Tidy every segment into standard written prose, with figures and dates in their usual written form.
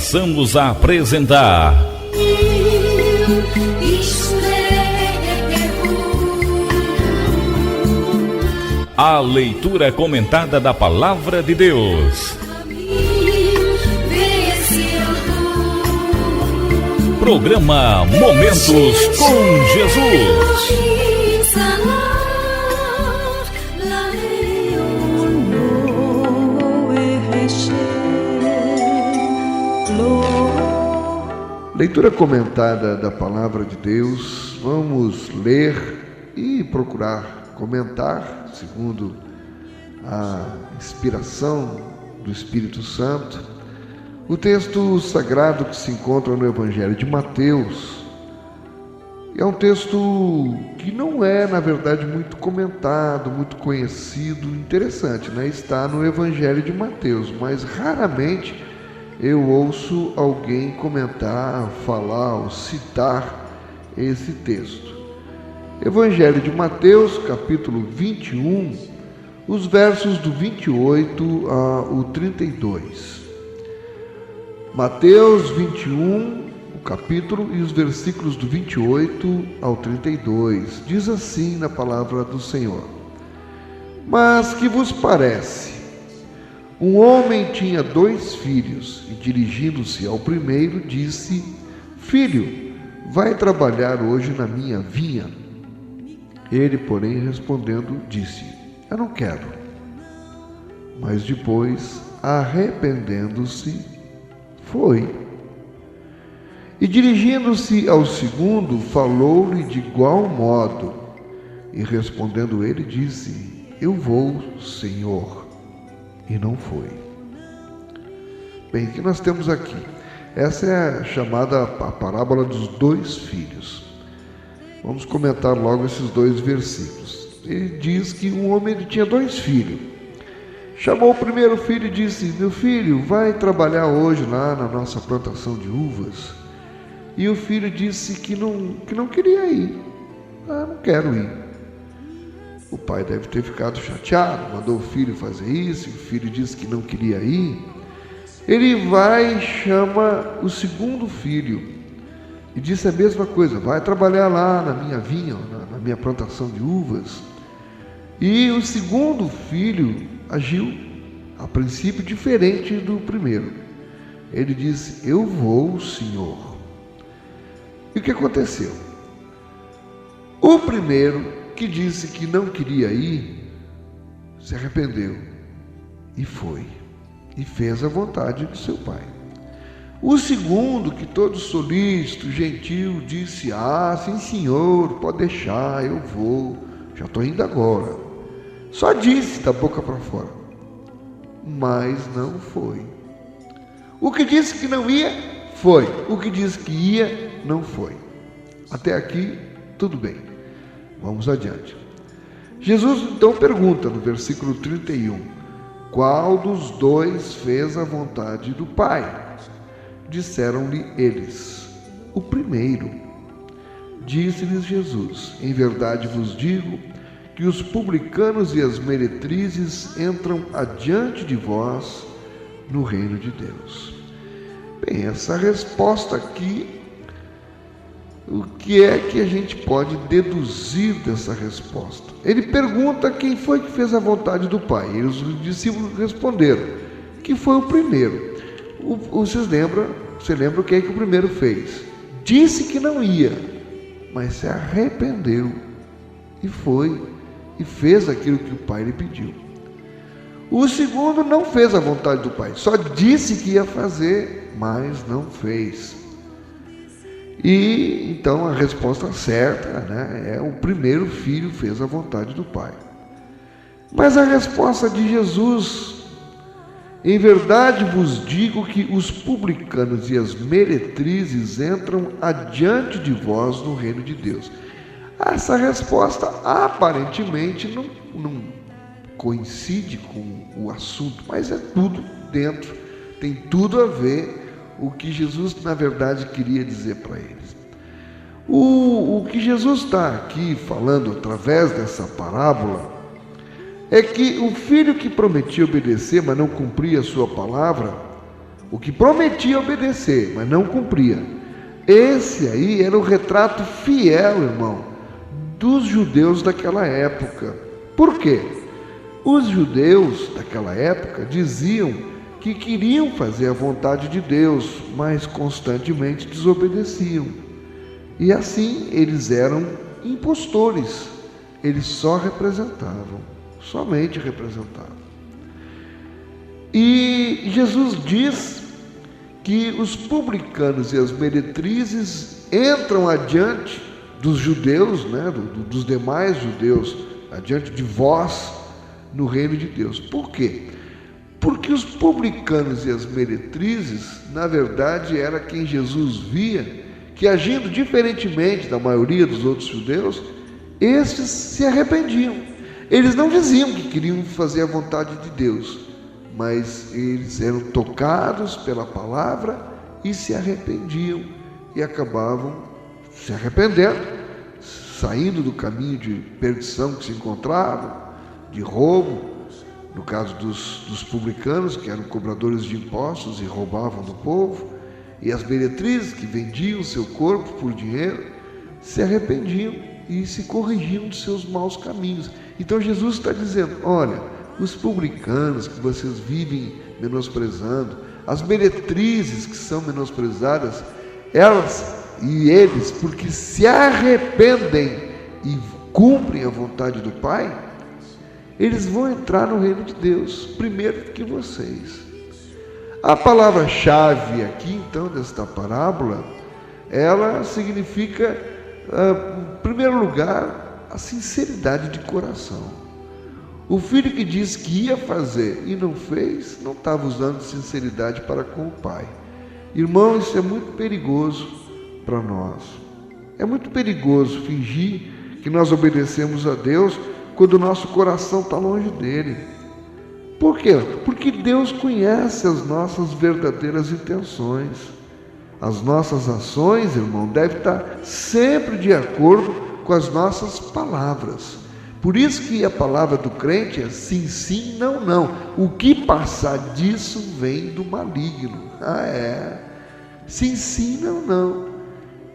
passamos a apresentar a leitura comentada da Palavra de Deus. Programa Momentos com Jesus. Leitura comentada da Palavra de Deus. Vamos ler e procurar comentar, segundo a inspiração do Espírito Santo, o texto sagrado que se encontra no Evangelho de Mateus. É um texto que não é, na verdade, muito comentado, muito conhecido, interessante, né? Está no Evangelho de Mateus, mas raramente eu ouço alguém comentar, falar ou citar esse texto. Evangelho de Mateus, capítulo 21, os versos do 28 ao 32. Mateus 21, o capítulo, e os versículos do 28 ao 32. Diz assim na palavra do Senhor: Mas que vos parece? Um homem tinha 2 filhos, e dirigindo-se ao primeiro, disse: Filho, vai trabalhar hoje na minha vinha. Ele, porém, respondendo, disse: Eu não quero. Mas depois, arrependendo-se, foi. E dirigindo-se ao segundo, falou-lhe de igual modo. E respondendo ele, disse: Eu vou, Senhor. E não foi. Bem, o que nós temos aqui? Essa é a chamada a parábola dos 2 filhos. Vamos comentar logo esses 2 versículos. Ele diz que um homem tinha 2 filhos. Chamou o primeiro filho e disse: Meu filho, vai trabalhar hoje lá na nossa plantação de uvas. E o filho disse que não queria ir. Não quero ir. O pai deve ter ficado chateado, mandou o filho fazer isso, o filho disse que não queria ir. Ele vai e chama o segundo filho e disse a mesma coisa: vai trabalhar lá na minha vinha, na minha plantação de uvas. E o segundo filho agiu, a princípio, diferente do primeiro. Ele disse: Eu vou, Senhor. E o que aconteceu? O primeiro, que disse que não queria ir, se arrependeu e foi, e fez a vontade de seu pai. O segundo, que todo solícito, gentil, disse: sim senhor, pode deixar, eu vou, já estou indo agora. Só disse da boca para fora, mas não foi. O que disse que não ia, foi. O que disse que ia, não foi. Até aqui, tudo bem. Vamos adiante. Jesus então pergunta no versículo 31, qual dos 2 fez a vontade do Pai? Disseram-lhe eles: o primeiro. Disse-lhes Jesus: em verdade vos digo que os publicanos e as meretrizes entram adiante de vós no reino de Deus. Bem, essa resposta aqui, o que é que a gente pode deduzir dessa resposta? Ele pergunta quem foi que fez a vontade do Pai. E os discípulos responderam que foi o primeiro. Você lembra o que é que o primeiro fez? Disse que não ia, mas se arrependeu e foi e fez aquilo que o Pai lhe pediu. O segundo não fez a vontade do Pai, só disse que ia fazer, mas não fez. E então a resposta certa, né, é o primeiro filho fez a vontade do Pai. Mas a resposta de Jesus: em verdade vos digo que os publicanos e as meretrizes entram adiante de vós no reino de Deus. Essa resposta aparentemente não coincide com o assunto, mas é tudo dentro, tem tudo a ver o que Jesus, na verdade, queria dizer para eles. O que Jesus está aqui falando através dessa parábola é que o filho que prometia obedecer, mas não cumpria a sua palavra, o que prometia obedecer, mas não cumpria. Esse aí era o retrato fiel, irmão, dos judeus daquela época. Por quê? Os judeus daquela época diziam que queriam fazer a vontade de Deus, mas constantemente desobedeciam. E assim eles eram impostores, eles só representavam, somente representavam. E Jesus diz que os publicanos e as meretrizes entram adiante dos judeus, né, dos demais judeus, adiante de vós no reino de Deus. Por quê? Porque os publicanos e as meretrizes, na verdade, era quem Jesus via que, agindo diferentemente da maioria dos outros judeus, estes se arrependiam. Eles não diziam que queriam fazer a vontade de Deus, mas eles eram tocados pela palavra e se arrependiam e acabavam se arrependendo, saindo do caminho de perdição que se encontravam, de roubo, no caso dos publicanos, que eram cobradores de impostos e roubavam do povo, e as meretrizes, que vendiam o seu corpo por dinheiro, se arrependiam e se corrigiam dos seus maus caminhos. Então Jesus está dizendo: olha, os publicanos que vocês vivem menosprezando, as meretrizes que são menosprezadas, elas e eles, porque se arrependem e cumprem a vontade do Pai, eles vão entrar no reino de Deus primeiro que vocês. A palavra-chave aqui, então, desta parábola, ela significa, em primeiro lugar, a sinceridade de coração. O filho que disse que ia fazer e não fez, não estava usando sinceridade para com o pai. Irmão, isso é muito perigoso para nós. É muito perigoso fingir que nós obedecemos a Deus quando o nosso coração está longe dele. Por quê? Porque Deus conhece as nossas verdadeiras intenções. As nossas ações, irmão, devem estar sempre de acordo com as nossas palavras. Por isso que a palavra do crente é sim, sim, não, não. O que passar disso vem do maligno. Sim, sim, não, não.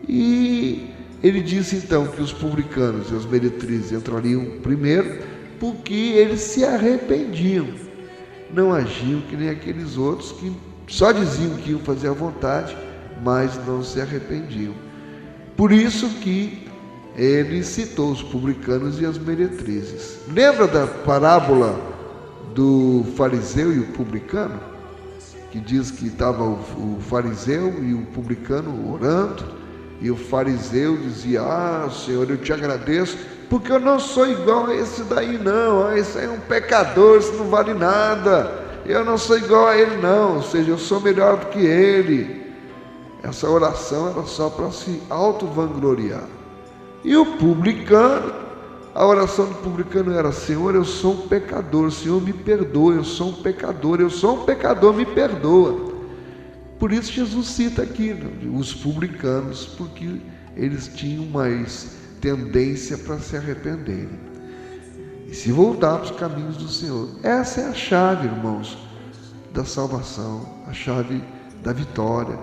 E ele disse então que os publicanos e as meretrizes entrariam primeiro porque eles se arrependiam. Não agiam que nem aqueles outros que só diziam que iam fazer a vontade, mas não se arrependiam. Por isso que ele citou os publicanos e as meretrizes. Lembra da parábola do fariseu e o publicano? Que diz que estava o fariseu e o publicano orando, e o fariseu dizia: Senhor, eu te agradeço, porque eu não sou igual a esse daí não, esse aí é um pecador, isso não vale nada, eu não sou igual a ele não, ou seja, eu sou melhor do que ele. Essa oração era só para se auto-vangloriar. E o publicano, a oração do publicano era: Senhor, eu sou um pecador, Senhor, me perdoa, eu sou um pecador, me perdoa. Por isso Jesus cita aqui os publicanos, porque eles tinham mais tendência para se arrependerem e se voltar para os caminhos do Senhor. Essa é a chave, irmãos, da salvação, a chave da vitória.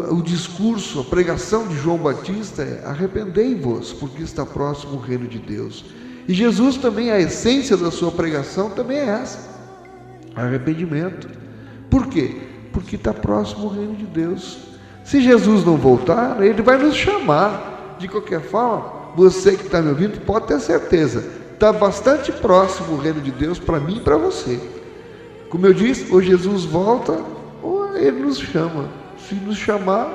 O discurso, a pregação de João Batista é: arrependei-vos, porque está próximo o reino de Deus. E Jesus também, a essência da sua pregação também é essa: arrependimento. Por quê? Porque está próximo o reino de Deus. Se Jesus não voltar, ele vai nos chamar. De qualquer forma, você que está me ouvindo pode ter certeza, está bastante próximo o reino de Deus para mim e para você. Como eu disse, ou Jesus volta ou ele nos chama. Se nos chamar,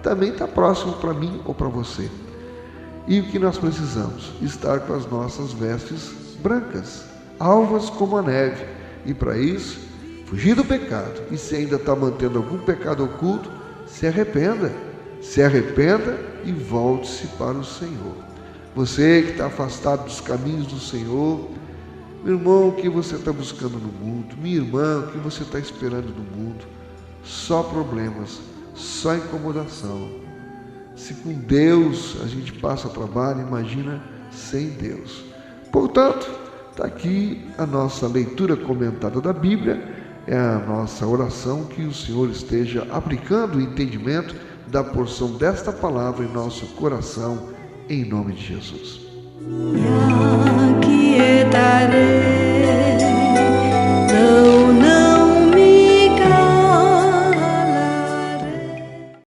também está próximo para mim ou para você. E o que nós precisamos? Estar com as nossas vestes brancas, alvas como a neve. E para isso, fugir do pecado. E se ainda está mantendo algum pecado oculto, se arrependa. Se arrependa e volte-se para o Senhor. Você que está afastado dos caminhos do Senhor, meu irmão, o que você está buscando no mundo? Minha irmã, o que você está esperando no mundo? Só problemas, só incomodação. Se com Deus a gente passa trabalho, imagina sem Deus. Portanto, está aqui a nossa leitura comentada da Bíblia, É a nossa oração que o Senhor esteja aplicando o entendimento da porção desta palavra em nosso coração, em nome de Jesus. Aquietarei